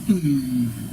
Mm.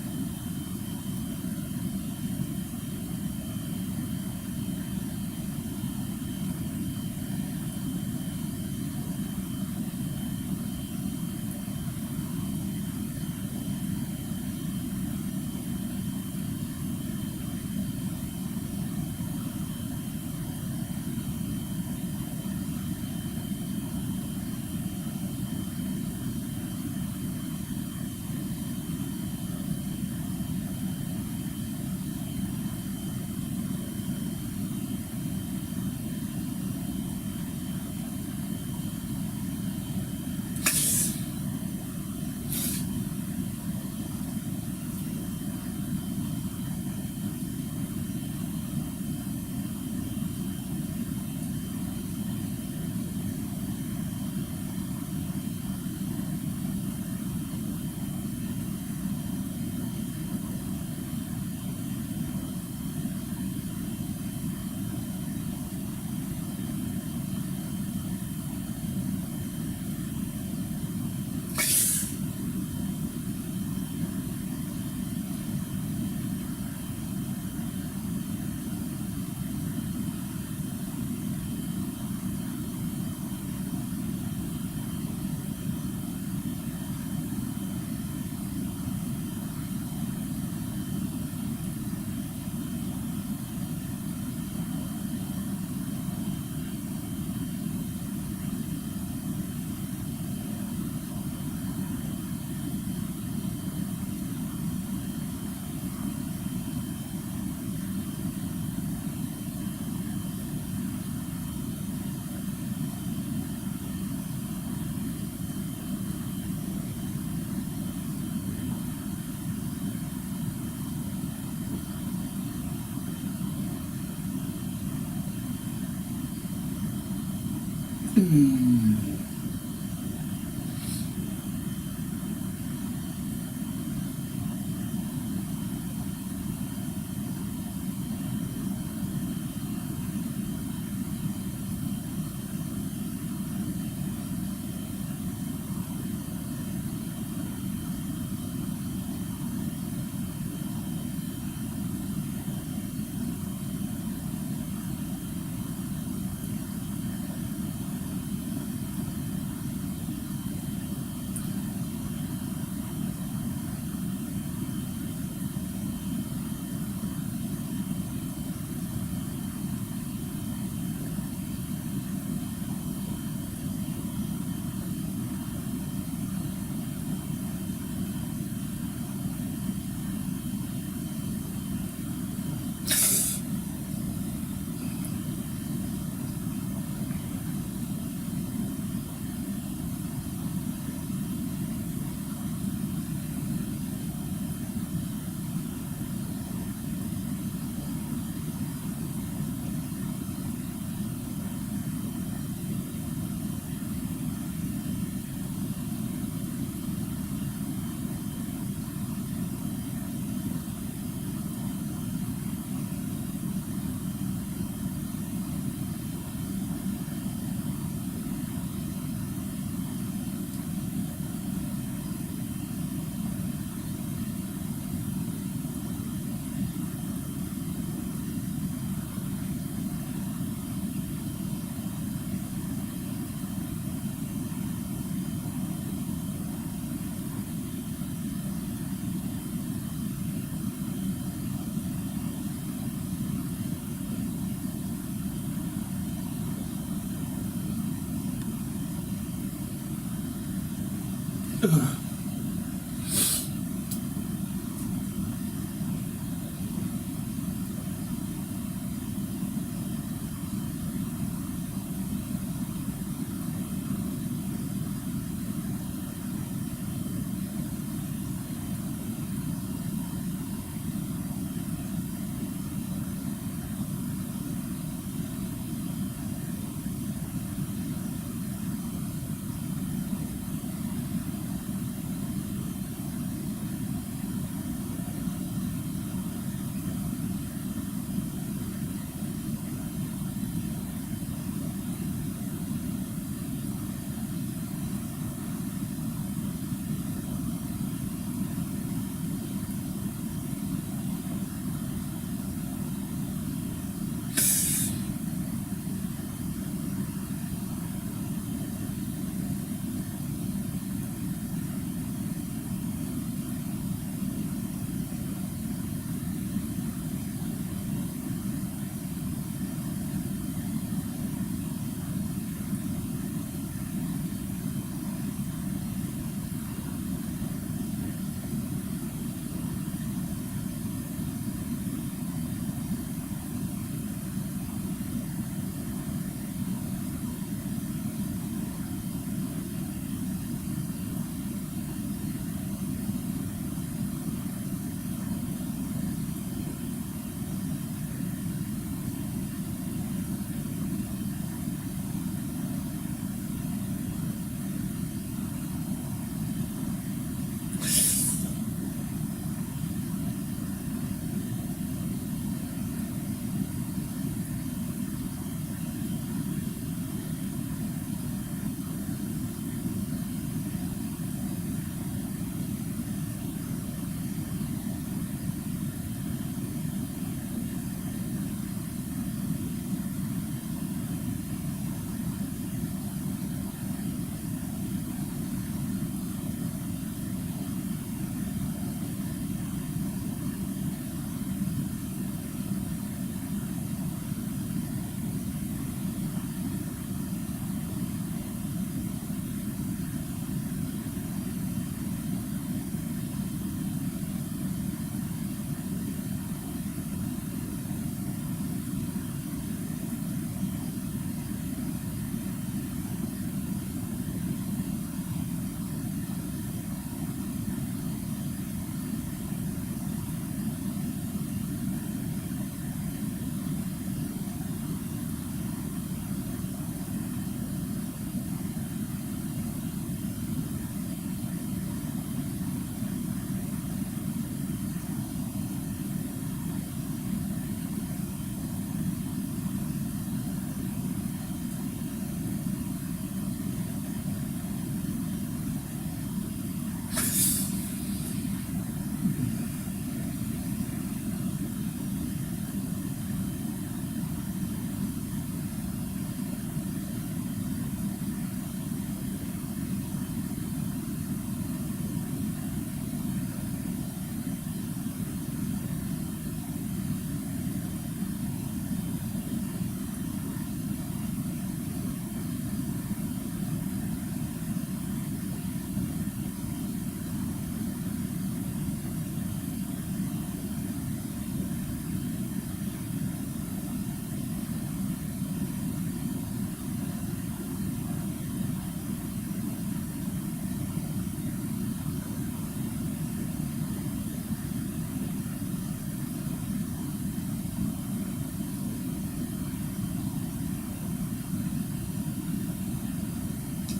Mm.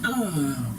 Ah,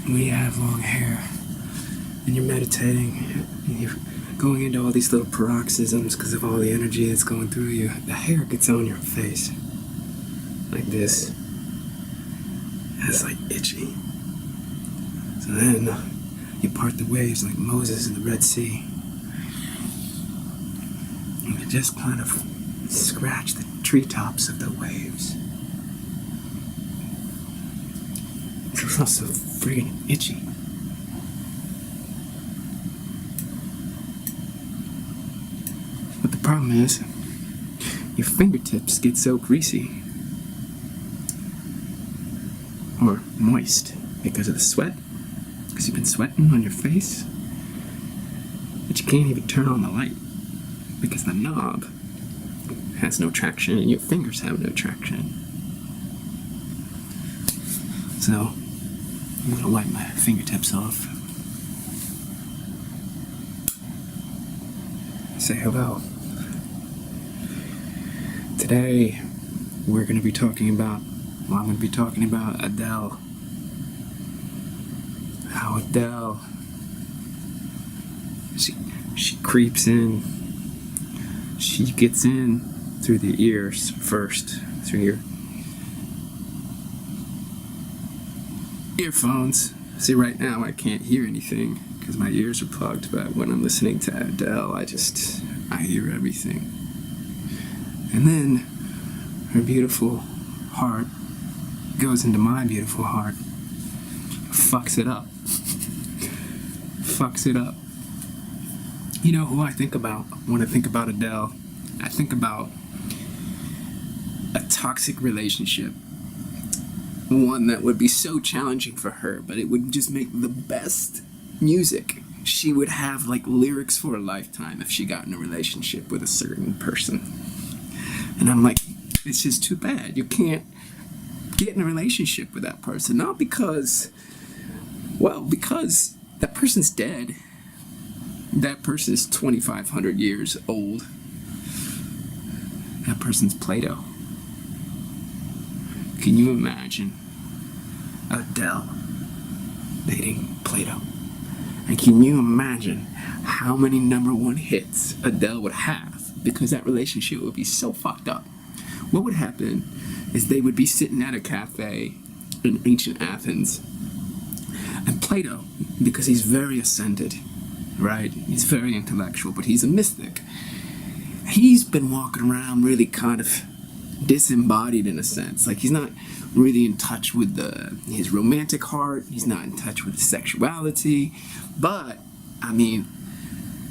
When you have long hair and you're meditating and you're going into all these little paroxysms because of all the energy that's going through you, the hair gets on your face like this. It's like itchy. So then you part the waves like Moses in the Red Sea. And you just kind of scratch the treetops of the waves. It's not so friggin' itchy. But the problem is, your fingertips get so greasy. Or moist because of the sweat. Because you've been sweating on your face. But you can't even turn on the light. Because the knob has no traction and your fingers have no traction. So, I'm gonna wipe my fingertips off. Say hello. Today, I'm gonna be talking about Adele. how Adele, she creeps in. She gets in through the ears first, through your earphones. See, right now I can't hear anything because my ears are plugged, but when I'm listening to Adele, I hear everything. And then her beautiful heart goes into my beautiful heart, fucks it up. Fucks it up. You know who I think about when I think about Adele? I think about a toxic relationship. One that would be so challenging for her, but it would just make the best music. She would have like lyrics for a lifetime if she got in a relationship with a certain person. And I'm like, it's just too bad. You can't get in a relationship with that person. Not because, because that person's dead. That person's 2,500 years old. That person's Plato. Can you imagine Adele dating Plato? And can you imagine how many #1 hits Adele would have? Because that relationship would be so fucked up. What would happen is they would be sitting at a cafe in ancient Athens, and Plato, because he's very ascended, right? He's very intellectual, but he's a mystic. He's been walking around really kind of disembodied in a sense. Like he's not really in touch with his romantic heart. He's not in touch with his sexuality. But, I mean,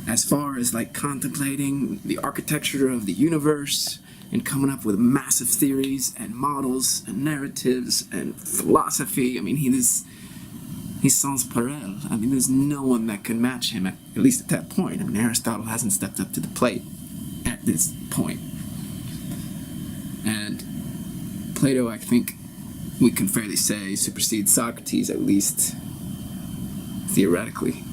as far as like contemplating the architecture of the universe and coming up with massive theories and models and narratives and philosophy, I mean, he's sans parallel. I mean, there's no one that can match him, at least at that point. I mean, Aristotle hasn't stepped up to the plate at this point. And Plato, I think we can fairly say, supersedes Socrates, at least theoretically.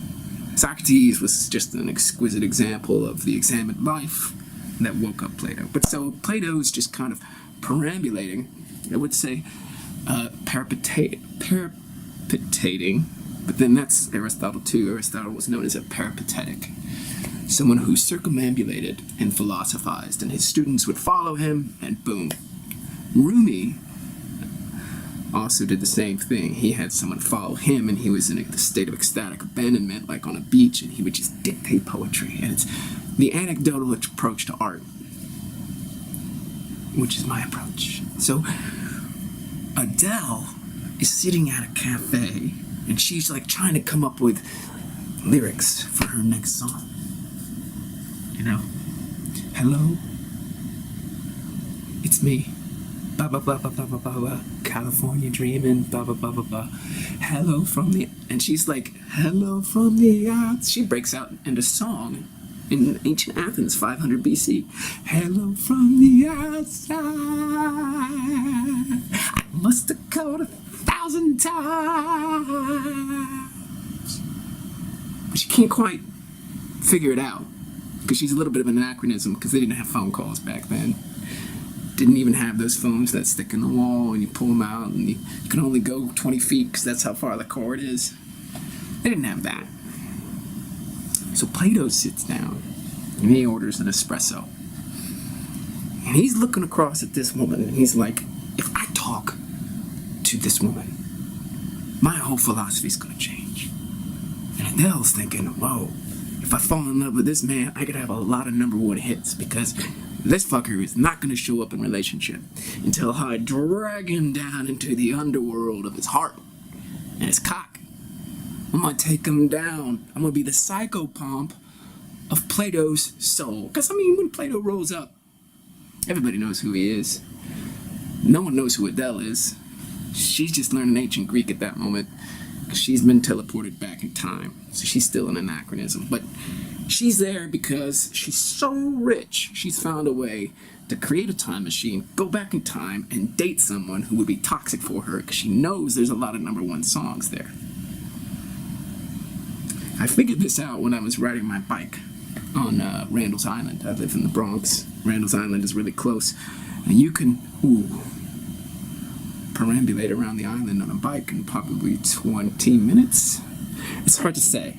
Socrates was just an exquisite example of the examined life that woke up Plato. But so Plato's just kind of perambulating, I would say, peripetating, but then that's Aristotle too. Aristotle was known as a peripatetic, someone who circumambulated and philosophized, and his students would follow him, and boom. Rumi also did the same thing. He had someone follow him, and he was in a state of ecstatic abandonment, like on a beach, and he would just dictate poetry. And it's the anecdotal approach to art, which is my approach. So Adele is sitting at a cafe, and she's like trying to come up with lyrics for her next song. You know, hello, it's me, ba ba ba ba ba ba ba, California dreaming, ba ba ba ba ba. Hello from the, and she's like, hello from the outside. She breaks out into song in ancient Athens, 500 BC. Hello from the outside, I must have called 1,000 times. But she can't quite figure it out, because she's a little bit of an anachronism, because they didn't have phone calls back then. Didn't even have those phones that stick in the wall and you pull them out and you can only go 20 feet because that's how far the cord is. They didn't have that. So Plato sits down and he orders an espresso. And he's looking across at this woman and he's like, if I talk to this woman, my whole philosophy's gonna change. And Adele's thinking, whoa, if I fall in love with this man, I could have a lot of #1 hits, because this fucker is not going to show up in relationship until I drag him down into the underworld of his heart and his cock. I'm going to take him down. I'm going to be the psychopomp of Plato's soul. Because, I mean, when Plato rolls up, everybody knows who he is. No one knows who Adele is. She's just learning ancient Greek at that moment, because she's been teleported back in time. So she's still an anachronism. But she's there because she's so rich. She's found a way to create a time machine, go back in time, and date someone who would be toxic for her, because she knows there's a lot of #1 songs there. I figured this out when I was riding my bike on Randall's Island. I live in the Bronx. Randall's Island is really close. And you can perambulate around the island on a bike in probably 20 minutes. It's hard to say,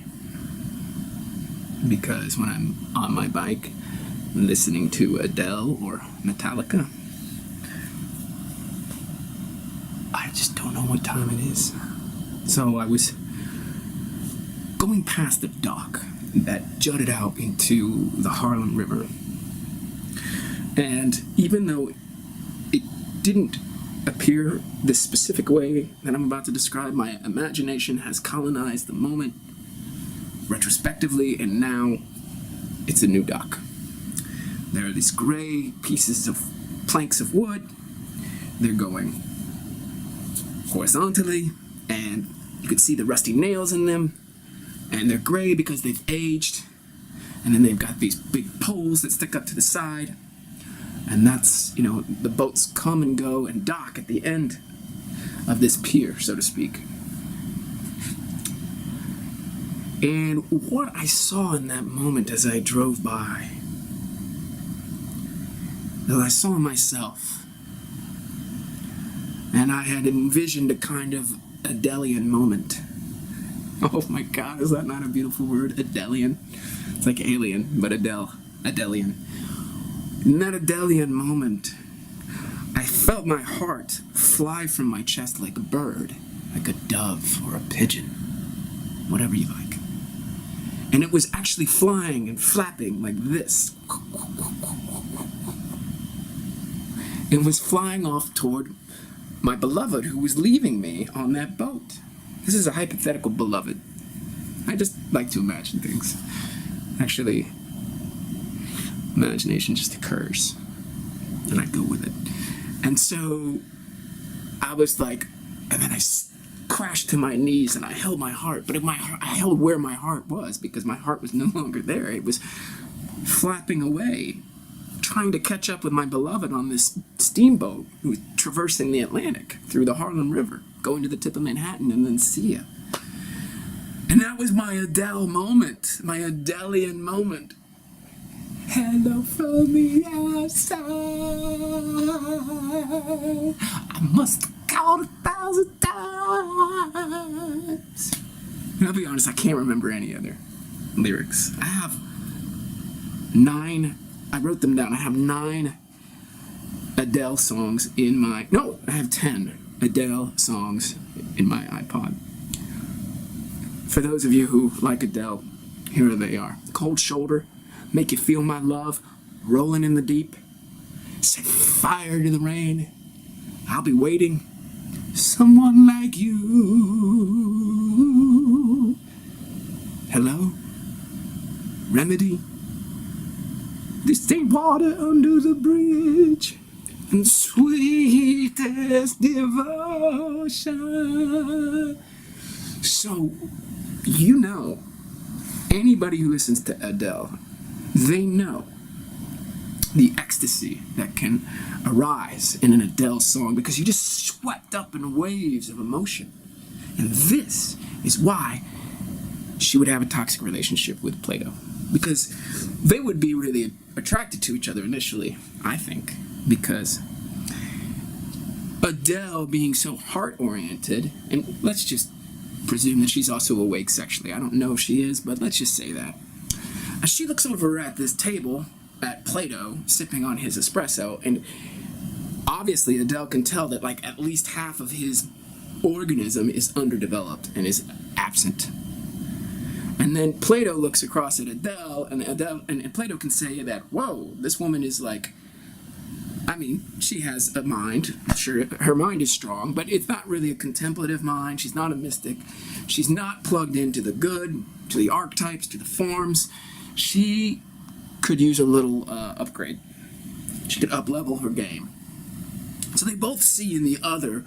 because when I'm on my bike listening to Adele or Metallica, I just don't know what time it is. So I was going past the dock that jutted out into the Harlem River. And even though it didn't appear this specific way that I'm about to describe, my imagination has colonized the moment retrospectively, and now it's a new dock. There are these gray pieces of planks of wood. They're going horizontally, and you can see the rusty nails in them, and they're gray because they've aged, and then they've got these big poles that stick up to the side, and that's, you know, the boats come and go and dock at the end of this pier, so to speak. And what I saw in that moment as I drove by, that I saw myself, and I had envisioned a kind of Adelean moment. Oh my God, is that not a beautiful word? Adelean. It's like alien, but Adele. Adelean. In that Adelean moment, I felt my heart fly from my chest like a bird, like a dove or a pigeon, whatever you like. And it was actually flying and flapping like this. It was flying off toward my beloved who was leaving me on that boat. This is a hypothetical beloved. I just like to imagine things. Actually, imagination just occurs, and I go with it. And so I was like, and then I crashed to my knees and I held my heart, but I held where my heart was, because my heart was no longer there. It was flapping away, trying to catch up with my beloved on this steamboat who was traversing the Atlantic through the Harlem River, going to the tip of Manhattan and then see ya. And that was my Adele moment, my Adelean moment. Hello from the outside, I must have called 1,000 times. And I'll be honest, I can't remember any other lyrics. I have 9, I wrote them down, I have 9 Adele songs in my, no, I have 10 Adele songs in my iPod. For those of you who like Adele, here they are. Cold Shoulder, Make You Feel My Love, Rolling in the Deep, Set Fire to the Rain, I'll Be Waiting, Someone Like You, Hello, Remedy, This Ain't Water Under the Bridge, and Sweetest Devotion. So, you know, anybody who listens to Adele, they know the ecstasy that can arise in an Adele song, because you just swept up in waves of emotion. And this is why she would have a toxic relationship with Plato, because they would be really attracted to each other initially, I think, because Adele being so heart-oriented, and let's just presume that she's also awake sexually. I don't know if she is, but let's just say that. As she looks over at this table at Plato, sipping on his espresso, and obviously Adele can tell that like at least half of his organism is underdeveloped and is absent. And then Plato looks across at Adele, and Plato can say that, whoa, this woman is like, I mean, she has a mind. Sure, her mind is strong, but it's not really a contemplative mind. She's not a mystic. She's not plugged into the good, to the archetypes, to the forms. She could use a little upgrade. She could up-level her game. So they both see in the other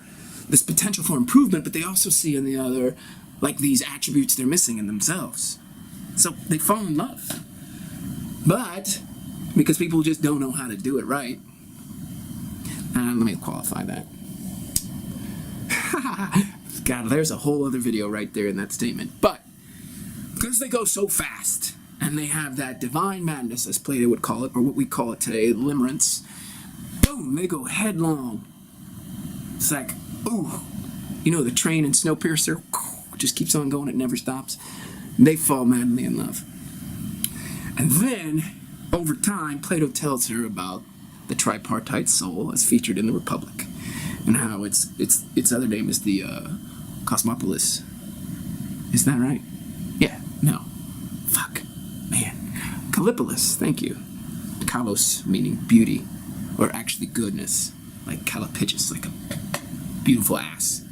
this potential for improvement, but they also see in the other like these attributes they're missing in themselves. So they fall in love. But because people just don't know how to do it right, let me qualify that. God, there's a whole other video right there in that statement. But because they go so fast, and they have that divine madness, as Plato would call it, or what we call it today, limerence, boom, they go headlong. It's like, ooh, you know the train in Snowpiercer? just keeps on going, it never stops. They fall madly in love. And then, over time, Plato tells her about the tripartite soul as featured in the Republic, and how its other name is the Cosmopolis. Is that right? Yeah, no. Fuck. Man. Callipolis, thank you. Kalos meaning beauty, or actually goodness, like Callipygus, like a beautiful ass.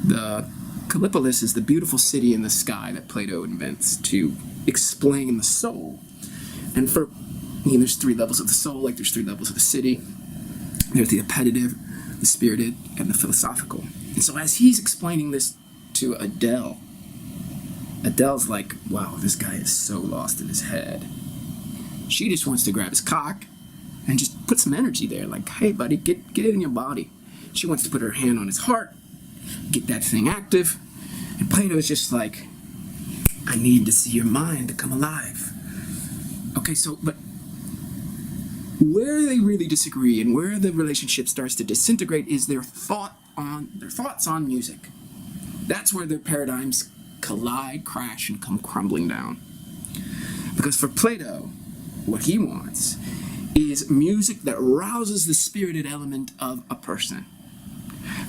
The Callipolis is the beautiful city in the sky that Plato invents to explain the soul. And there's 3 levels of the soul, like there's 3 levels of the city. There's the appetitive, the spirited, and the philosophical. And so as he's explaining this to Adele, Adele's like, wow, this guy is so lost in his head. She just wants to grab his cock and just put some energy there, like, hey buddy, get it in your body. She wants to put her hand on his heart, get that thing active. And Plato's just like, I need to see your mind to come alive. Okay, but where they really disagree and where the relationship starts to disintegrate is their thoughts on music. That's where their paradigms collide, crash, and come crumbling down. Because for Plato, what he wants is music that rouses the spirited element of a person.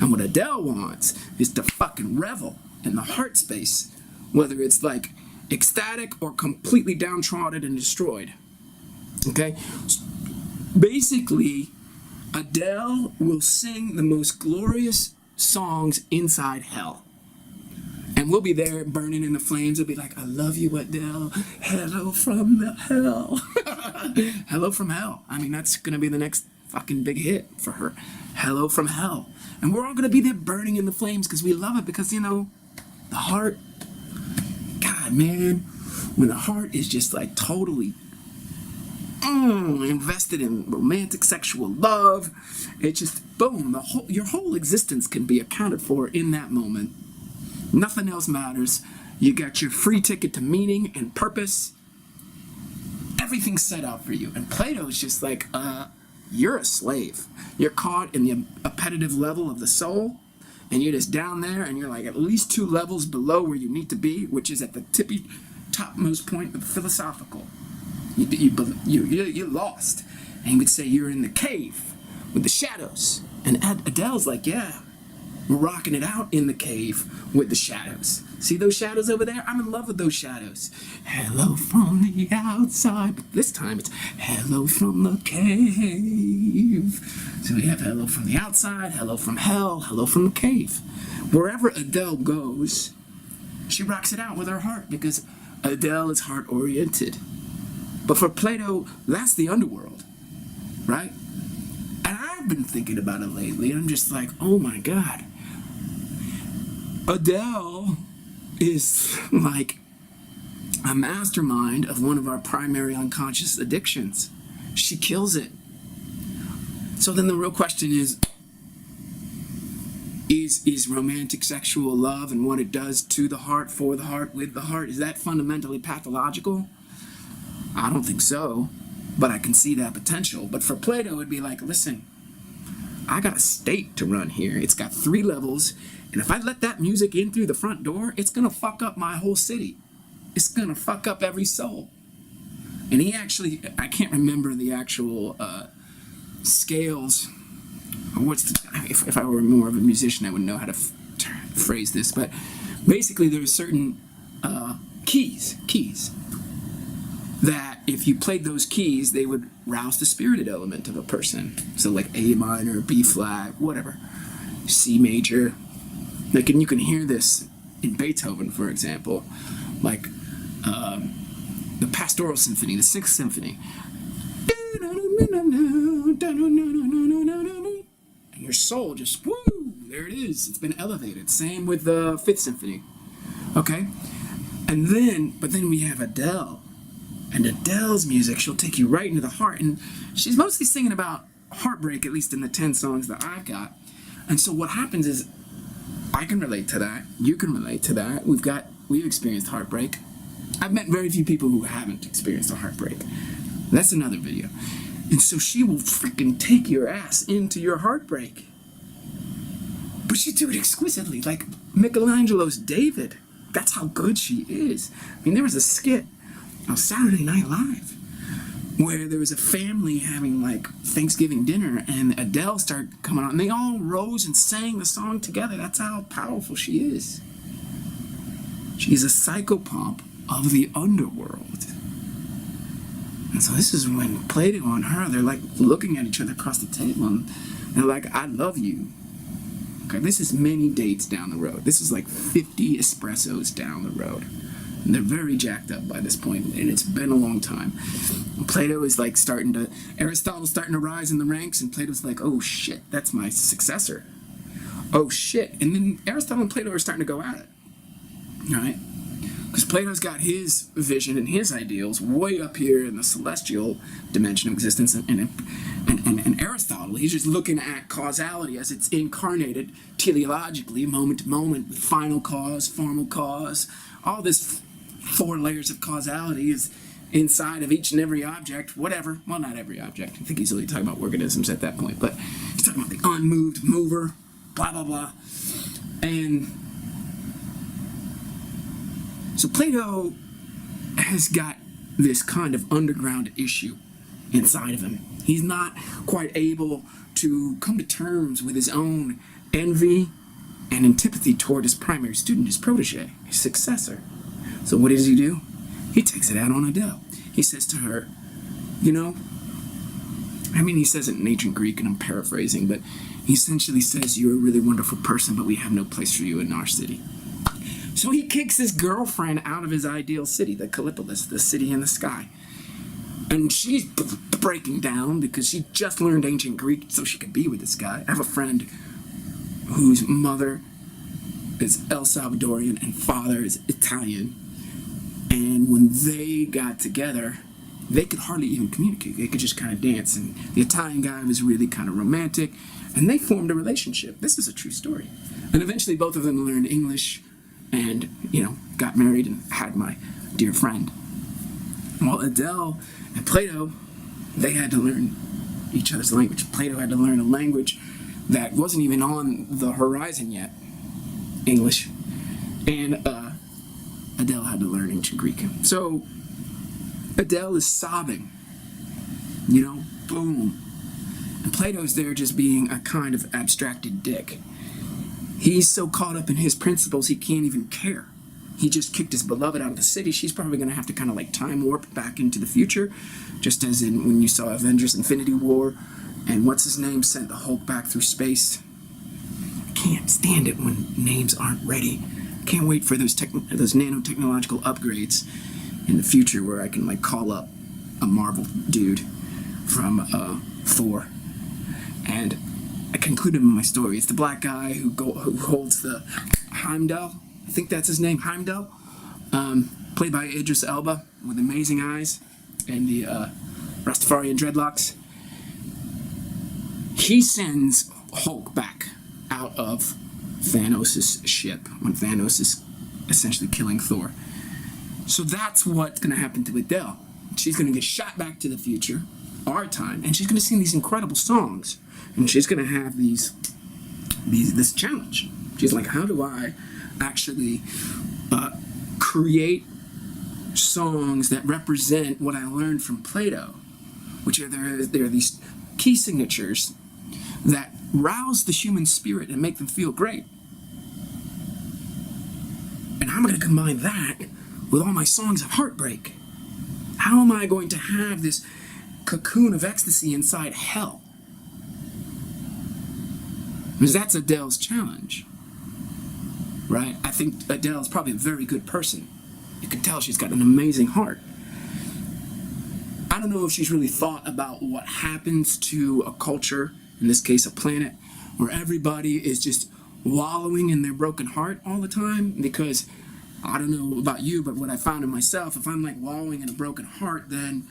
And what Adele wants is to fucking revel in the heart space, whether it's like ecstatic or completely downtrodden and destroyed. Okay? Basically, Adele will sing the most glorious songs inside hell. And we'll be there burning in the flames. We'll be like, I love you, Adele. Hello from the hell. Hello from hell. I mean, that's going to be the next fucking big hit for her. Hello from hell. And we're all going to be there burning in the flames because we love it. Because, you know, the heart, God, man, when the heart is just like totally invested in romantic sexual love, it just, boom, your whole existence can be accounted for in that moment. Nothing else matters. You got your free ticket to meaning and purpose. Everything's set out for you. And Plato's just like, you're a slave. You're caught in the appetitive level of the soul, and you're just down there, and you're like at least 2 levels below where you need to be, which is at the topmost point of philosophical. You're lost. And you would say you're in the cave with the shadows. And Adele's like, yeah, we're rocking it out in the cave with the shadows. See those shadows over there? I'm in love with those shadows. Hello from the outside. But this time it's hello from the cave. So we have hello from the outside, hello from hell, hello from the cave. Wherever Adele goes, she rocks it out with her heart because Adele is heart-oriented. But for Plato, that's the underworld, right? And I've been thinking about it lately, and I'm just like, oh my God. Adele is like a mastermind of one of our primary unconscious addictions. She kills it. So then the real question is romantic sexual love and what it does to the heart, for the heart, with the heart, is that fundamentally pathological? I don't think so, but I can see that potential. But for Plato, it'd be like, listen, I got a state to run here. It's got 3 levels, and if I let that music in through the front door, it's gonna fuck up my whole city. It's gonna fuck up every soul. And he actually, I can't remember the actual scales. If I were more of a musician, I would know how to phrase this. But basically, there are certain keys that if you played those keys, they would rouse the spirited element of a person. So like A minor, B flat, whatever, C major. Like, and you can hear this in Beethoven, for example, like the Pastoral Symphony, the 6th Symphony. And your soul just, woo, there it is. It's been elevated. Same with the 5th Symphony. Okay? But then we have Adele. And Adele's music, she'll take you right into the heart. And she's mostly singing about heartbreak, at least in the 10 songs that I've got. And so what happens is, I can relate to that. You can relate to that. We've experienced heartbreak. I've met very few people who haven't experienced a heartbreak. That's another video. And so she will freaking take your ass into your heartbreak. But she do it exquisitely, like Michelangelo's David. That's how good she is. I mean, there was a skit on Saturday Night Live where there was a family having like Thanksgiving dinner, and Adele started coming on, and they all rose and sang the song together. That's how powerful she is. She's a psychopomp of the underworld. And so this is when Plato and her, they're like looking at each other across the table, and they're like, I love you. Okay, this is many dates down the road. This is like 50 espressos down the road. And they're very jacked up by this point, and it's been a long time. And Plato is like Aristotle's starting to rise in the ranks, and Plato's like, oh shit, that's my successor. Oh shit. And then Aristotle and Plato are starting to go at it. Right? Because Plato's got his vision and his ideals way up here in the celestial dimension of existence, and Aristotle, he's just looking at causality as it's incarnated teleologically, moment to moment, with final cause, formal cause. All this 4 layers of causality is inside of each and every object, whatever. Well, not every object. I think he's really talking about organisms at that point, but he's talking about the unmoved mover, blah, blah, blah. And so Plato has got this kind of underground issue inside of him. He's not quite able to come to terms with his own envy and antipathy toward his primary student, his protege, his successor. So what does he do? He takes it out on Adele. He says to her, you know, I mean, he says it in ancient Greek, and I'm paraphrasing, but he essentially says, you're a really wonderful person, but we have no place for you in our city. So he kicks his girlfriend out of his ideal city, the Callipolis, the city in the sky. And she's breaking down because she just learned ancient Greek so she could be with this guy. I have a friend whose mother is El Salvadorian and father is Italian. And when they got together, they could hardly even communicate. They could just kind of dance. And the Italian guy was really kind of romantic. And they formed a relationship. This is a true story. And eventually both of them learned English and, you know, got married and had my dear friend. Well, Adele and Plato, they had to learn each other's language. Plato had to learn a language that wasn't even on the horizon yet, English. And Adele had to learn ancient Greek. So Adele is sobbing, you know, boom. And Plato's there just being a kind of abstracted dick. He's so caught up in his principles he can't even care. He just kicked his beloved out of the city. She's probably going to have to kind of like time warp back into the future, just as in when you saw Avengers Infinity War and what's his name sent the Hulk back through space. I can't stand it when names aren't ready. Can't wait for those nanotechnological upgrades in the future where I can like call up a Marvel dude from Thor. And I concluded my story. It's the black guy who holds the Heimdall. I think that's his name, Heimdall. Played by Idris Elba with amazing eyes and the Rastafarian dreadlocks. He sends Hulk back out of Thanos' ship when Thanos is essentially killing Thor. So that's what's going to happen to Adele. She's going to get shot back to the future, our time, and she's going to sing these incredible songs. And she's going to have this challenge. She's like, how do I actually create songs that represent what I learned from Plato, which are there are these key signatures that rouse the human spirit and make them feel great. And I'm going to combine that with all my songs of heartbreak. How am I going to have this cocoon of ecstasy inside hell? Because that's Adele's challenge, right? I think Adele's probably a very good person. You can tell she's got an amazing heart. I don't know if she's really thought about what happens to a culture, in this case a planet, where everybody is just wallowing in their broken heart all the time, because I don't know about you, but what I found in myself, if I'm like wallowing in a broken heart, then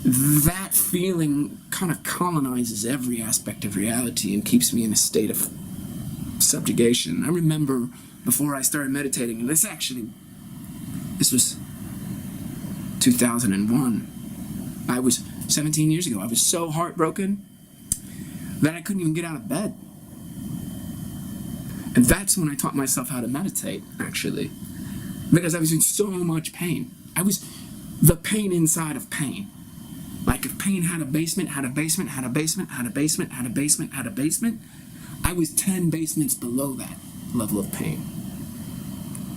that feeling kind of colonizes every aspect of reality and keeps me in a state of subjugation. I remember before I started meditating, and this was 2001. I was 17 years ago. I was so heartbroken that I couldn't even get out of bed. And that's when I taught myself how to meditate, actually. Because I was in so much pain. I was the pain inside of pain. Like if pain had a basement, had a basement, had a basement, had a basement, had a basement, had a basement, I was 10 basements below that level of pain.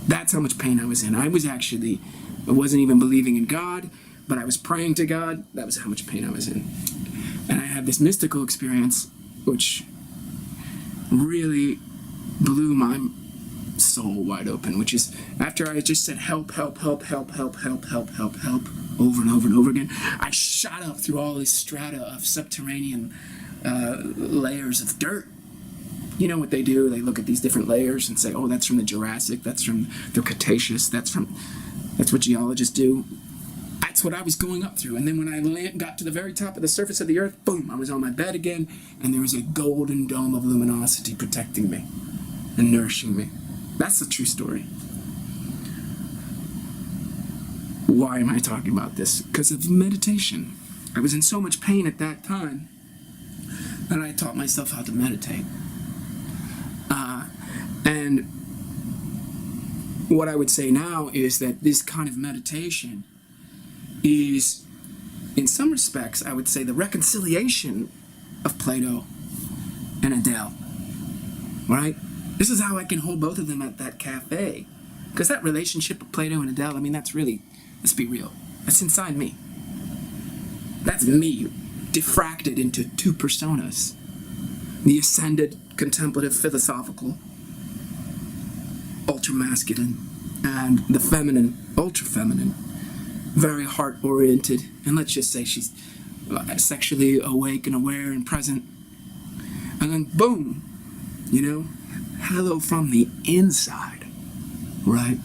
That's how much pain I was in. I wasn't even believing in God, but I was praying to God. That was how much pain I was in. And I had this mystical experience, which really blew my soul wide open, which is after I just said help, help, help, help, help, help, help, help, help, over and over and over again, I shot up through all this strata of subterranean layers of dirt. You know what they do? They look at these different layers and say, oh, that's from the Jurassic, that's from the Cretaceous, that's what geologists do. That's what I was going up through. And then when I got to the very top of the surface of the earth, boom, I was on my bed again, and there was a golden dome of luminosity protecting me and nourishing me. That's the true story. Why am I talking about this? Because of meditation. I was in so much pain at that time that I taught myself how to meditate. And what I would say now is that this kind of meditation is, in some respects, I would say the reconciliation of Plato and Adele, right? This is how I can hold both of them at that cafe. Because that relationship of Plato and Adele, I mean, that's really, let's be real, that's inside me. That's me, diffracted into two personas. The ascended, contemplative, philosophical, ultra-masculine, and the feminine, ultra-feminine, very heart-oriented, and let's just say she's sexually awake and aware and present. And then boom, hello from the inside, right?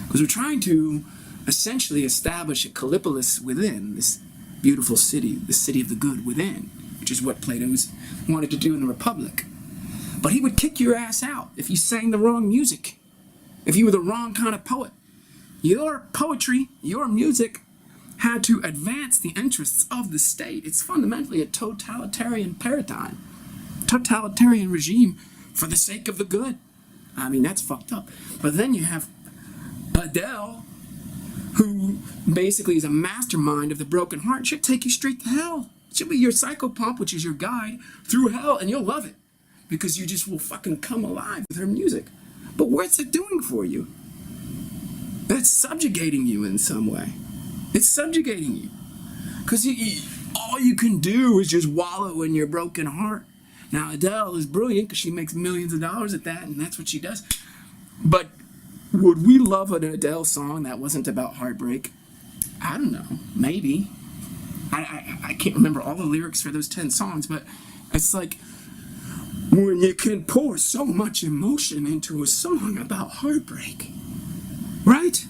Because we're trying to essentially establish a Callipolis within this beautiful city, the city of the good within, which is what Plato wanted to do in the Republic. But he would kick your ass out if you sang the wrong music, if you were the wrong kind of poet. Your poetry, your music, had to advance the interests of the state. It's fundamentally a totalitarian paradigm, totalitarian regime for the sake of the good. I mean, that's fucked up. But then you have Adele, who basically is a mastermind of the broken heart. She'll take you straight to hell. She'll be your psychopomp, which is your guide through hell, and you'll love it because you just will fucking come alive with her music. But what's it doing for you? It's subjugating you in some way. It's subjugating you. Because all you can do is just wallow in your broken heart. Now, Adele is brilliant because she makes millions of dollars at that, and that's what she does. But would we love an Adele song that wasn't about heartbreak? I don't know. Maybe. I can't remember all the lyrics for those 10 songs, but it's like when you can pour so much emotion into a song about heartbreak, right?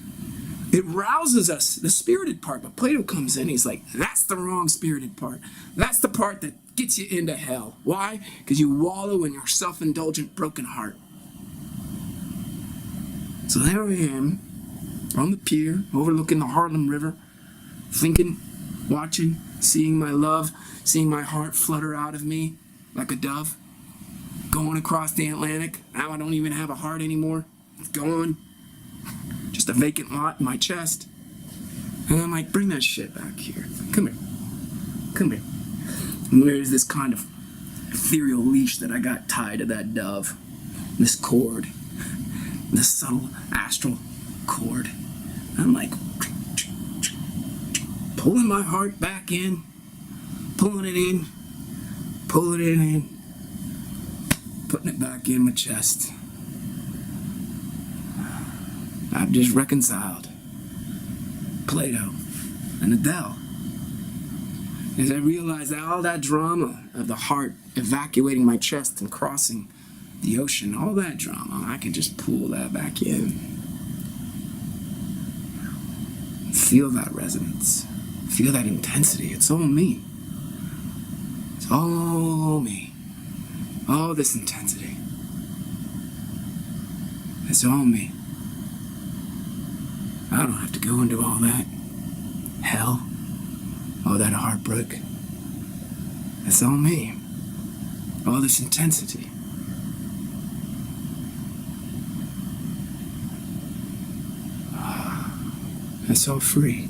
It rouses us, the spirited part. But Plato comes in, he's like, that's the wrong spirited part. That's the part that gets you into hell. Why? Because you wallow in your self-indulgent broken heart. So there I am, on the pier, overlooking the Harlem River, thinking, watching, seeing my love, seeing my heart flutter out of me like a dove, going across the Atlantic. Now I don't even have a heart anymore. It's gone. Just a vacant lot in my chest. And I'm like, bring that shit back here. Come here. Come here. And there's this kind of ethereal leash that I got tied to that dove. This cord. This subtle astral cord. I'm like pulling my heart back in, pulling it in, pulling it in, putting it back in my chest. I've just reconciled Plato and Adele. As I realized that all that drama of the heart evacuating my chest and crossing the ocean, all that drama, I can just pull that back in. Feel that resonance. Feel that intensity. It's all me. It's all me. All this intensity. It's all me. I don't have to go into all that hell, all that heartbreak. It's all me. All this intensity. saw free.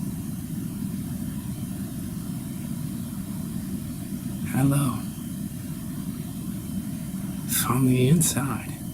Hello. From the inside.